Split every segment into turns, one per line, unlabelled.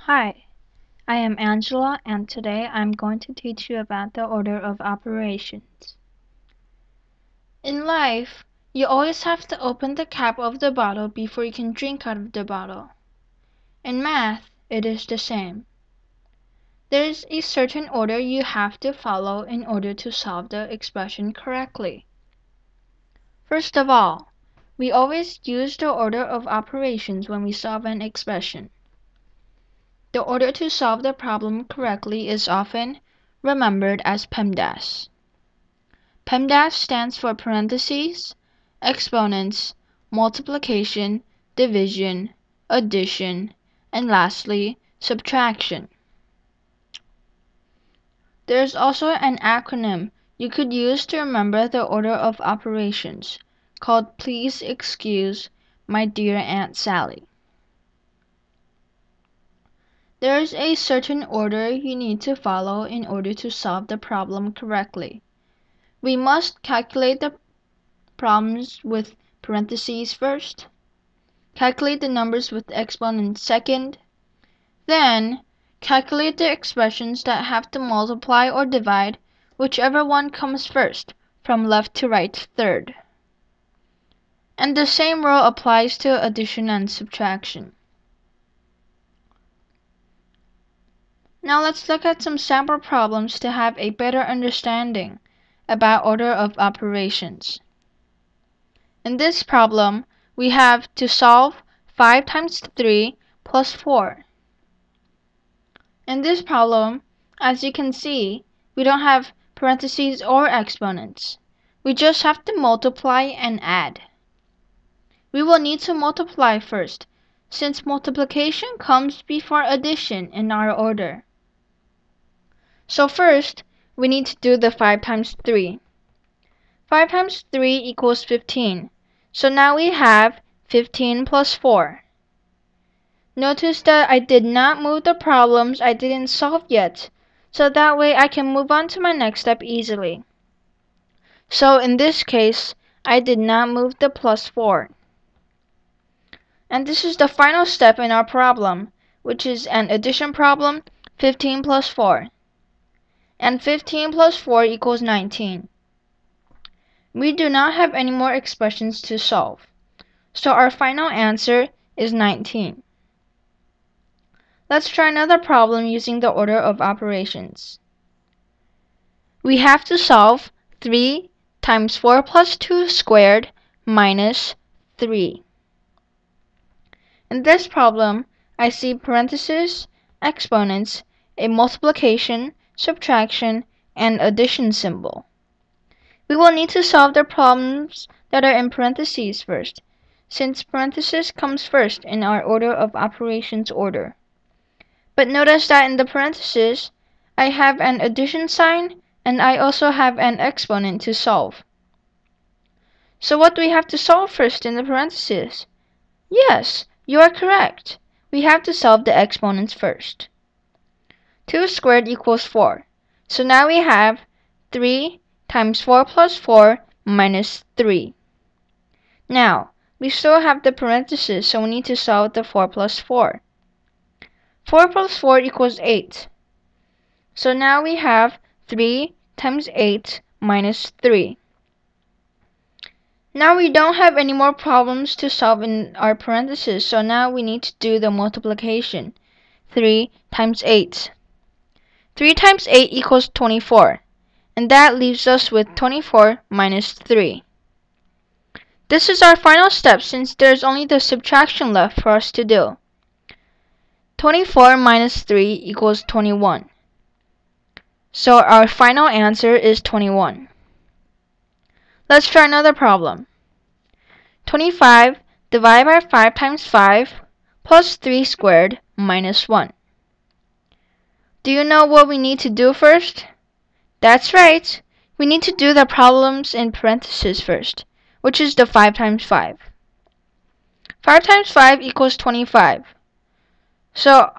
Hi, I am Angela and today I'm going to teach you about the order of operations. In life, you always have to open the cap of the bottle before you can drink out of the bottle. In math, it is the same. There is a certain order you have to follow in order to solve the expression correctly. First of all, we always use the order of operations when we solve an expression. The order to solve the problem correctly is often remembered as PEMDAS. PEMDAS stands for parentheses, exponents, multiplication, division, addition, and lastly, subtraction. There is also an acronym you could use to remember the order of operations, called Please Excuse My Dear Aunt Sally. There is a certain order you need to follow in order to solve the problem correctly. We must calculate the problems with parentheses first, calculate the numbers with exponents second, then calculate the expressions that have to multiply or divide, whichever one comes first, from left to right third. And the same rule applies to addition and subtraction. Now let's look at some sample problems to have a better understanding about order of operations. In this problem, we have to solve 5 times 3 plus 4. In this problem, as you can see, we don't have parentheses or exponents. We just have to multiply and add. We will need to multiply first, since multiplication comes before addition in our order. So first, we need to do the 5 times 3. 5 times 3 equals 15. So now we have 15 plus 4. Notice that I did not move the problems I didn't solve yet, so that way I can move on to my next step easily. So in this case, I did not move the plus 4. And this is the final step in our problem, which is an addition problem, 15 plus 4. And 15 plus 4 equals 19. We do not have any more expressions to solve, so our final answer is 19. Let's try another problem using the order of operations. We have to solve 3 times 4 plus 2 squared minus 3. In this problem, I see parentheses, exponents, a multiplication, subtraction, and addition symbol. We will need to solve the problems that are in parentheses first, since parentheses comes first in our order of operations order. But notice that in the parentheses, I have an addition sign and I also have an exponent to solve. So what do we have to solve first in the parentheses? Yes, you are correct. We have to solve the exponents first. 2 squared equals 4. So now we have 3 times 4 plus 4 minus 3. Now, we still have the parentheses, so we need to solve the 4 plus 4. 4 plus 4 equals 8. So now we have 3 times 8 minus 3. Now we don't have any more problems to solve in our parentheses, so now we need to do the multiplication. 3 times 8. 3 times 8 equals 24, and that leaves us with 24 minus 3. This is our final step since there's only the subtraction left for us to do. 24 minus 3 equals 21. So our final answer is 21. Let's try another problem. 25 divided by 5 times 5 plus 3 squared minus 1. Do you know what we need to do first? That's right. We need to do the problems in parentheses first, which is the 5 times 5. 5 times 5 equals 25. So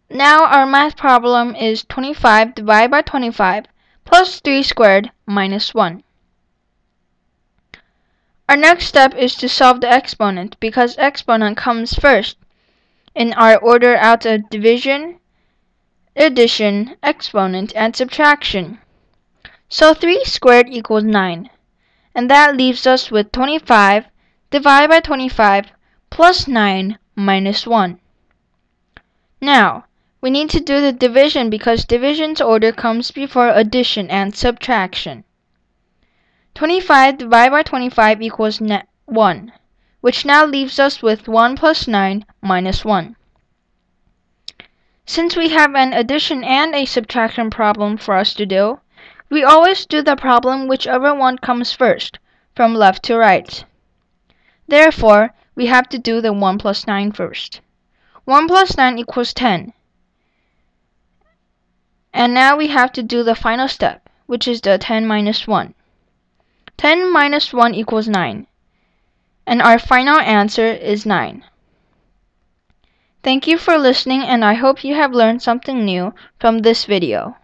now our math problem is 25 divided by 25 plus 3 squared minus 1. Our next step is to solve the exponent because exponent comes first in our order out of division, addition, exponent, and subtraction. So 3 squared equals 9. And that leaves us with 25 divided by 25 plus 9 minus 1. Now, we need to do the division because division's order comes before addition and subtraction. 25 divided by 25 equals 1, which now leaves us with 1 plus 9 minus 1. Since we have an addition and a subtraction problem for us to do, we always do the problem whichever one comes first, from left to right. Therefore, we have to do the 1 plus 9 first. 1 plus 9 equals 10. And now we have to do the final step, which is the 10 minus 1. 10 minus 1 equals 9. And our final answer is 9. Thank you for listening, and I hope you have learned something new from this video.